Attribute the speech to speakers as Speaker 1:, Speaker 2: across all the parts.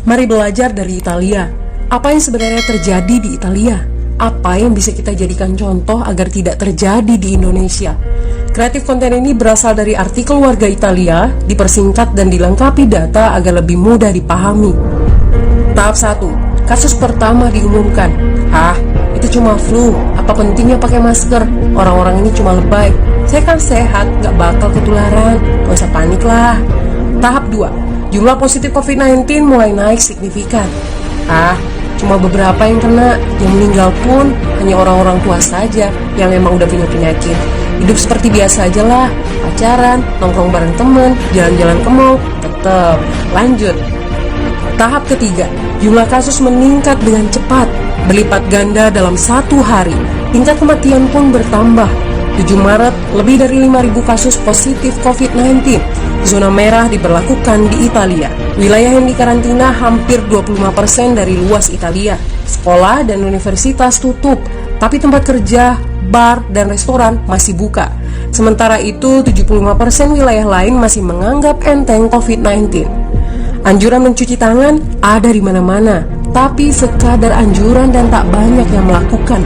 Speaker 1: Mari belajar dari Italia. Apa yang sebenarnya terjadi di Italia? Apa yang bisa kita jadikan contoh agar tidak terjadi di Indonesia? Kreatif konten ini berasal dari artikel warga Italia, dipersingkat dan dilengkapi data agar lebih mudah dipahami. Tahap 1. Kasus pertama diumumkan. Itu cuma flu. Apa pentingnya pakai masker? Orang-orang ini cuma lebay. Saya kan sehat, gak bakal ketularan. Gak usah panik lah. Tahap 2. Jumlah positif COVID-19 mulai naik signifikan. Cuma beberapa yang kena. Yang meninggal pun hanya orang-orang tua saja yang emang udah punya penyakit. Hidup seperti biasa aja lah. Pacaran, nongkrong bareng temen, jalan-jalan ke mall, tetap lanjut. Tahap ketiga, jumlah kasus meningkat dengan cepat, berlipat ganda dalam 1 hari. Tingkat kematian pun bertambah. 7 Maret, lebih dari 5.000 kasus positif COVID-19. Zona merah diberlakukan di Italia. Wilayah yang dikarantina hampir 25% dari luas Italia. Sekolah dan universitas tutup, tapi tempat kerja, bar, dan restoran masih buka. Sementara itu, 75% wilayah lain masih menganggap enteng COVID-19. Anjuran mencuci tangan ada di mana-mana, tapi sekadar anjuran dan tak banyak yang melakukan.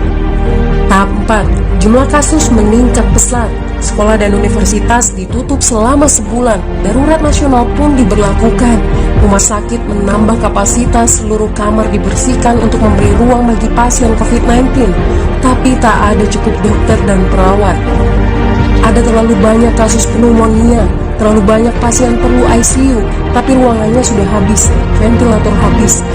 Speaker 1: Tahap 4. Jumlah kasus meningkat pesat. Sekolah dan universitas ditutup selama sebulan. Darurat nasional pun diberlakukan. Rumah sakit menambah kapasitas, seluruh kamar dibersihkan untuk memberi ruang bagi pasien COVID-19. Tapi tak ada cukup dokter dan perawat. Ada terlalu banyak kasus pneumonia, terlalu banyak pasien perlu ICU, tapi ruangannya sudah habis, ventilator habis.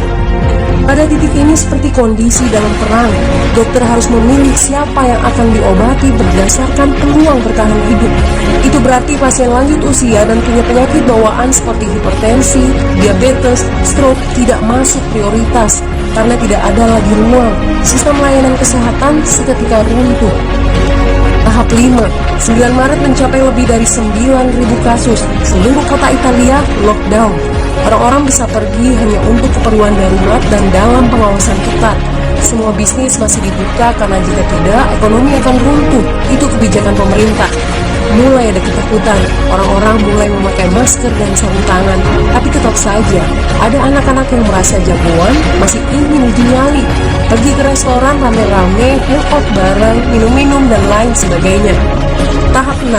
Speaker 1: Pada titik ini seperti kondisi dalam perang, dokter harus memilih siapa yang akan diobati berdasarkan peluang bertahan hidup. Itu berarti pasien lanjut usia dan punya penyakit bawaan seperti hipertensi, diabetes, stroke tidak masuk prioritas karena tidak ada lagi ruang. Sistem layanan kesehatan seketika runtuh. Tahap 5. 9 Maret mencapai lebih dari 9.000 kasus. Seluruh kota Italia lockdown. Orang-orang bisa pergi hanya untuk keperluan darurat dan dalam pengawasan ketat. Semua bisnis masih dibuka karena jika tidak, ekonomi akan runtuh. Itu kebijakan pemerintah. Mulai ada ketakutan, orang-orang mulai memakai masker dan sarung tangan. Tapi tetap saja, ada anak-anak yang merasa jagoan, masih ingin uji nyali. Pergi ke restoran rame-rame, hangout bareng, minum-minum, dan lain sebagainya. Tahap 6.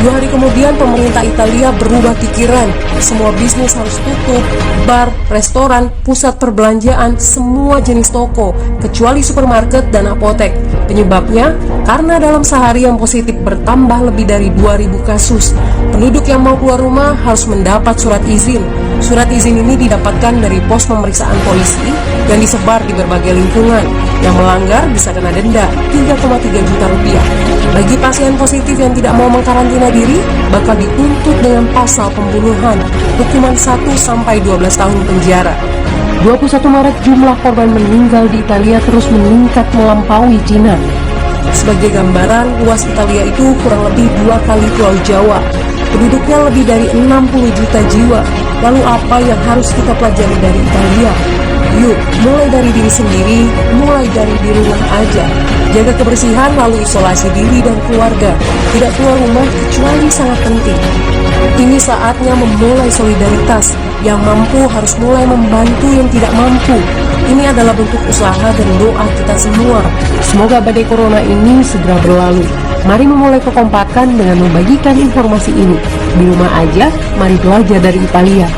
Speaker 1: 2 hari kemudian pemerintah Italia berubah pikiran. Semua bisnis harus tutup, bar, restoran, pusat perbelanjaan, semua jenis toko, kecuali supermarket dan apotek. Penyebabnya, karena dalam sehari yang positif bertambah lebih dari 2.000 kasus. Penduduk yang mau keluar rumah harus mendapat surat izin. Surat izin ini didapatkan dari pos pemeriksaan polisi yang disebar di berbagai lingkungan. Yang melanggar bisa kena denda 3,3 juta rupiah. Bagi pasien positif yang tidak mau mengkarantina diri, bakal dituntut dengan pasal pembunuhan, hukuman 1-12 tahun penjara. 21 Maret jumlah korban meninggal di Italia terus meningkat melampaui Cina. Sebagai gambaran, luas Italia itu kurang lebih 2 kali Pulau Jawa. Penduduknya lebih dari 60 juta jiwa. Lalu apa yang harus kita pelajari dari Italia? Yuk, mulai dari diri sendiri, mulai dari di rumah aja. Jaga kebersihan lalu isolasi diri dan keluarga. Tidak keluar rumah kecuali sangat penting. Ini saatnya memulai solidaritas. Yang mampu harus mulai membantu yang tidak mampu. Ini adalah bentuk usaha dan doa kita semua. Semoga badai corona ini segera berlalu. Mari memulai kekompakan dengan membagikan informasi ini. Di rumah aja, mari belajar dari Italia.